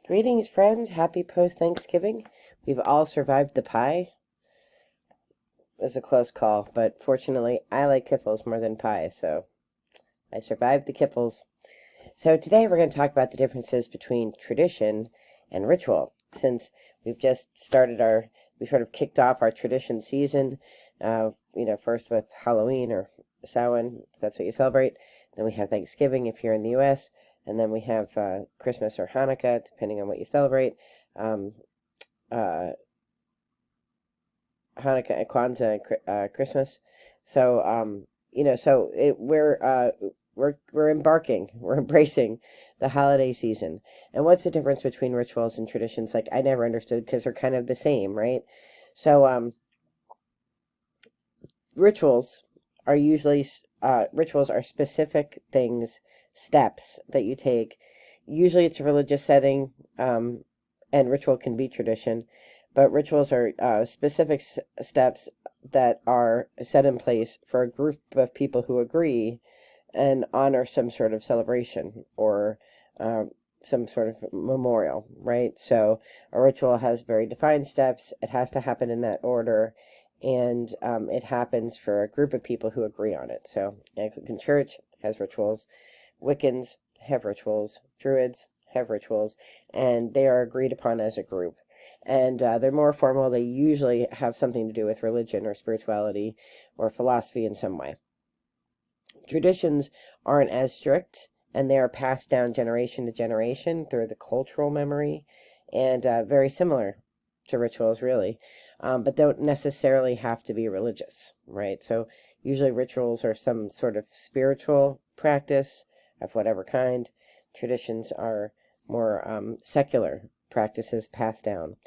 Greetings, friends. Happy post-Thanksgiving. We've all survived the pie. It was a close call, but fortunately, I like kiffles more than pie, so I survived the kiffles. So today we're going to talk about the differences between tradition and ritual. Since we've just we sort of kicked off our tradition season, first with Halloween or Samhain, if that's what you celebrate. Then we have Thanksgiving if you're in the U.S., and then we have Christmas or Hanukkah, depending on what you celebrate. Um, uh, Hanukkah, Kwanzaa, and Christmas. So, we're embarking, we're embracing the holiday season. And what's the difference between rituals and traditions? Like, I never understood because they're kind of the same, right? So, rituals are usually rituals are specific things, steps that you take. Usually, it's a religious setting, and ritual can be tradition, but rituals are specific steps that are set in place for a group of people who agree and honor some sort of celebration or some sort of memorial, right? So a ritual has very defined steps. It has to happen in that order, and it happens for a group of people who agree on it. So Anglican Church has rituals, Wiccans have rituals, Druids have rituals, and they are agreed upon as a group. And they're more formal. They usually have something to do with religion or spirituality or philosophy in some way. Traditions aren't as strict, and they are passed down generation to generation through the cultural memory, and very similar to rituals, really, but don't necessarily have to be religious, right? So usually rituals are some sort of spiritual practice of whatever kind. Traditions are more secular practices passed down.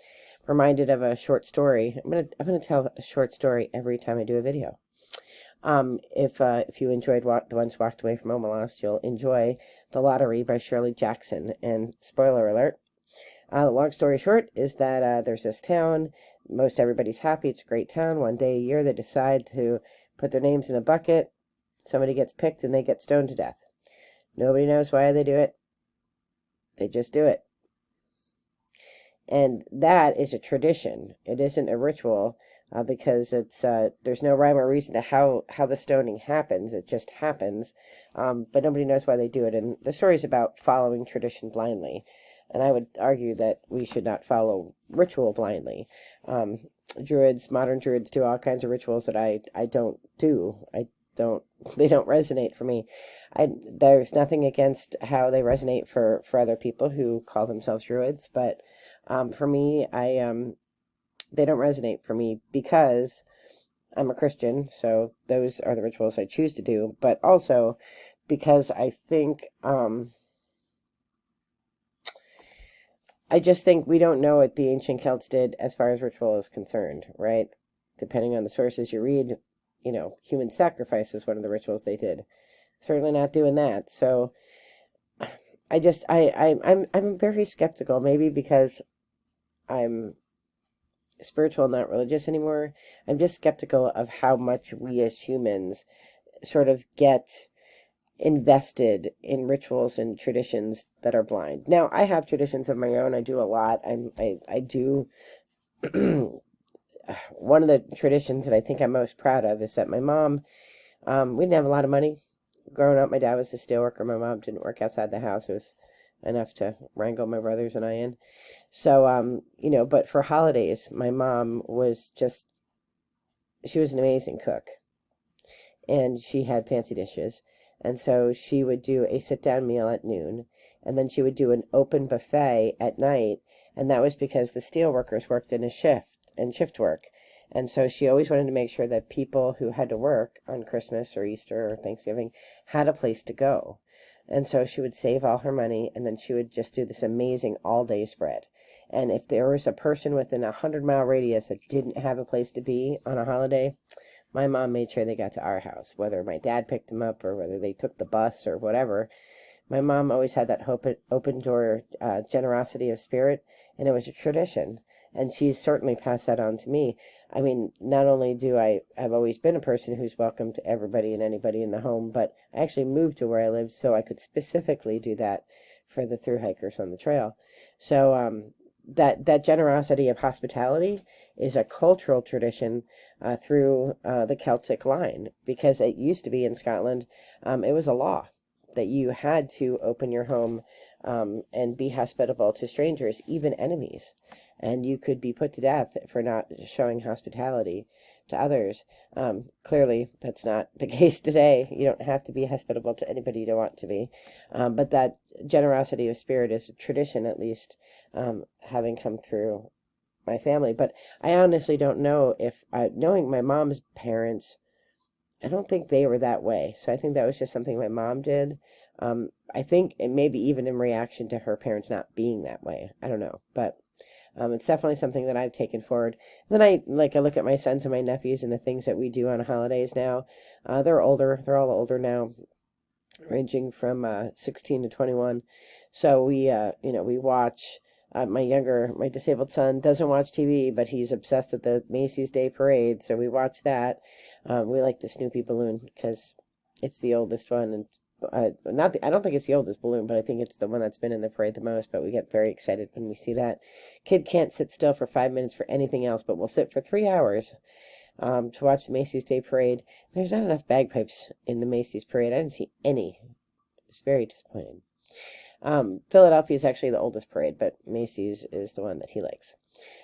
Reminded of a short story. I'm gonna tell a short story every time I do a video. If you enjoyed The Ones Walked Away from Omalas, you'll enjoy The Lottery by Shirley Jackson. And spoiler alert, long story short is that there's this town. Most everybody's happy. It's a great town. One day a year, they decide to put their names in a bucket. Somebody gets picked and they get stoned to death. Nobody knows why they do it. They just do it. And that is a tradition. It isn't a ritual. Because it's there's no rhyme or reason to how the stoning happens. It just happens, but nobody knows why they do it. And the story is about following tradition blindly, and I would argue that we should not follow ritual blindly. Modern druids do all kinds of rituals that I don't do. They don't resonate for me. There's nothing against how they resonate for other people who call themselves druids, but for me, they don't resonate for me because I'm a Christian, so those are the rituals I choose to do, but also because I think, I just think we don't know what the ancient Celts did as far as ritual is concerned, right? Depending on the sources you read, human sacrifice was one of the rituals they did. Certainly not doing that. So I'm very skeptical, maybe because I'm spiritual, not religious anymore. I'm just skeptical of how much we as humans sort of get invested in rituals and traditions that are blind. Now, I have traditions of my own. I do a lot. I do. One of the traditions that I think I'm most proud of is that my mom, we didn't have a lot of money. Growing up, my dad was a steelworker. My mom didn't work outside the house. It was enough to wrangle my brothers and I in. So, but for holidays, my mom she was an amazing cook, and she had fancy dishes. And so she would do a sit-down meal at noon, and then she would do an open buffet at night, and that was because the steel workers worked in shift work. And so she always wanted to make sure that people who had to work on Christmas or Easter or Thanksgiving had a place to go. And so she would save all her money, and then she would just do this amazing all-day spread. And if there was a person within a 100-mile radius that didn't have a place to be on a holiday, my mom made sure they got to our house, whether my dad picked them up or whether they took the bus or whatever. My mom always had that open door generosity of spirit, and it was a tradition. And she's certainly passed that on to me. I mean, not only I've always been a person who's welcome to everybody and anybody in the home, but I actually moved to where I lived so I could specifically do that for the thru hikers on the trail. So that generosity of hospitality is a cultural tradition through the Celtic line, because it used to be in Scotland. It was a law that you had to open your home and be hospitable to strangers, even enemies, and you could be put to death for not showing hospitality to others. Clearly, that's not the case today. You don't have to be hospitable to anybody you don't want to be. But that generosity of spirit is a tradition, at least, having come through my family. But I honestly don't know if, knowing my mom's parents, I don't think they were that way. So I think that was just something my mom did. I think it maybe even in reaction to her parents not being that way. I don't know. But it's definitely something that I've taken forward. And then I look at my sons and my nephews and the things that we do on holidays now. They're older. They're all older now, ranging from 16 to 21. So we watch. My disabled son doesn't watch TV, but he's obsessed with the Macy's Day Parade, so we watch that. We like the Snoopy balloon because it's the oldest one, and I don't think it's the oldest balloon, but I think it's the one that's been in the parade the most. But we get very excited when we see that. Kid can't sit still for 5 minutes for anything else, but will sit for 3 hours to watch the Macy's Day Parade. There's not enough bagpipes in the Macy's Parade. I didn't see any. It's very disappointing. Philadelphia is actually the oldest parade, but Macy's is the one that he likes.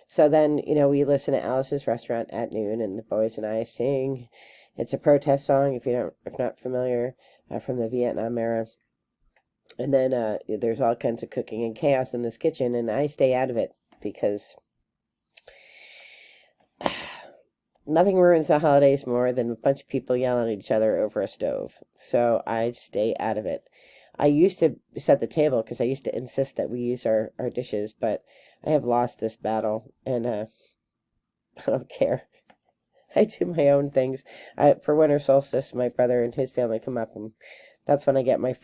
So then, we listen to Alice's Restaurant at noon, and the boys and I sing. It's a protest song, if not familiar, from the Vietnam era. And then there's all kinds of cooking and chaos in this kitchen, and I stay out of it because nothing ruins the holidays more than a bunch of people yelling at each other over a stove. So I stay out of it. I used to set the table because I used to insist that we use our dishes, but I have lost this battle, and I don't care. I do my own things. For winter solstice, my brother and his family come up, and that's when I get my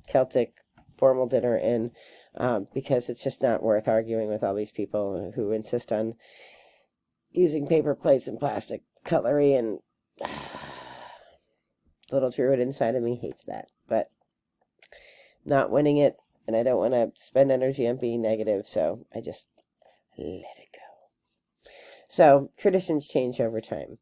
Celtic formal dinner in, because it's just not worth arguing with all these people who insist on using paper plates and plastic cutlery, and little druid inside of me hates that. But not winning it, and I don't want to spend energy on being negative, so I just let it go. So traditions change over time.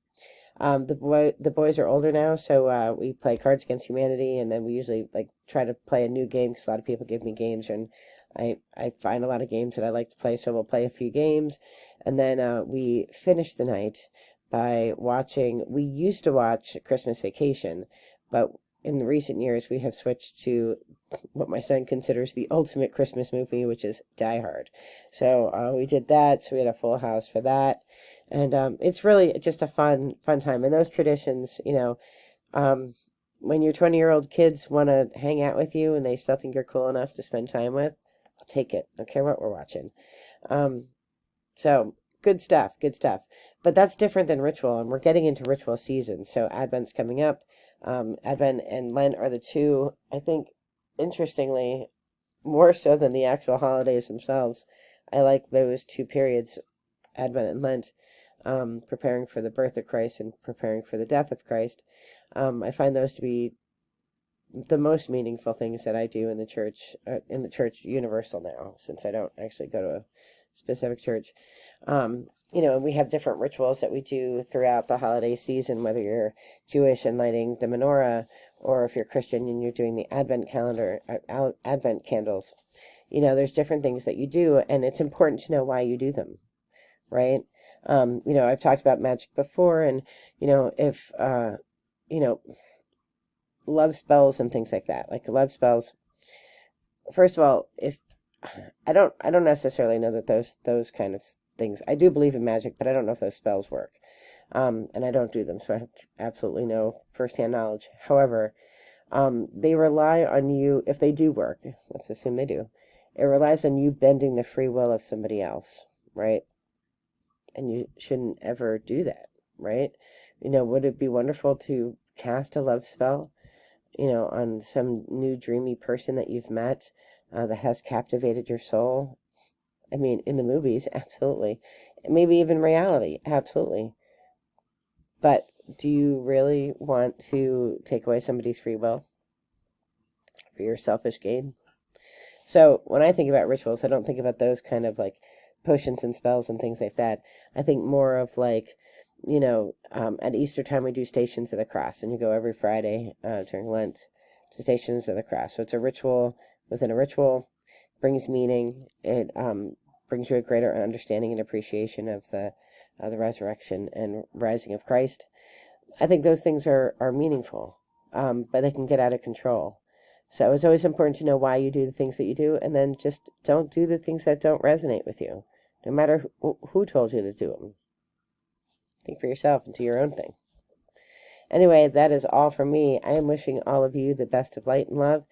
The boys are older now, so we play Cards Against Humanity, and then we usually try to play a new game because a lot of people give me games, and I find a lot of games that I like to play, so we'll play a few games, and then we finish the night by watching. We used to watch Christmas Vacation, but in the recent years, we have switched to what my son considers the ultimate Christmas movie, which is Die Hard. So we did that. So we had a full house for that, and it's really just a fun time. And those traditions, when your 20-year-old kids want to hang out with you and they still think you're cool enough to spend time with, I'll take it. I don't care what we're watching. So good stuff. But that's different than ritual, and we're getting into ritual season. So Advent's coming up. Advent and Lent are the two, I think, interestingly, more so than the actual holidays themselves. I like those two periods, Advent and Lent, preparing for the birth of Christ and preparing for the death of Christ. I find those to be the most meaningful things that I do in the church universal now, since I don't actually go to a specific church. And we have different rituals that we do throughout the holiday season, whether you're Jewish and lighting the menorah, or if you're Christian and you're doing the Advent calendar, Advent candles. There's different things that you do, and it's important to know why you do them, right? I've talked about magic before, and, if, love spells and things like that, like love spells. First of all, if I don't necessarily know that those kind of things. I do believe in magic, but I don't know if those spells work. And I don't do them, so I have absolutely no firsthand knowledge. However, they rely on you, if they do work, let's assume they do, it relies on you bending the free will of somebody else, right? And you shouldn't ever do that, right? Would it be wonderful to cast a love spell, on some new dreamy person that you've met, that has captivated your soul? I mean, in the movies, absolutely. Maybe even reality, absolutely. But do you really want to take away somebody's free will for your selfish gain? So when I think about rituals, I don't think about those kind of like potions and spells and things like that. I think more of like, at Easter time we do Stations of the Cross, and you go every Friday during Lent to Stations of the Cross. So it's a ritual within a ritual, brings meaning. It brings you a greater understanding and appreciation of the resurrection and rising of Christ. I think those things are meaningful, but they can get out of control. So it's always important to know why you do the things that you do, and then just don't do the things that don't resonate with you, no matter who told you to do them. Think for yourself and do your own thing. Anyway, that is all from me. I am wishing all of you the best of light and love.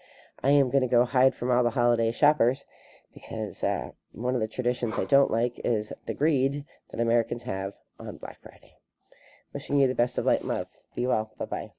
I am going to go hide from all the holiday shoppers because one of the traditions I don't like is the greed that Americans have on Black Friday. Wishing you the best of light and love. Be well. Bye-bye.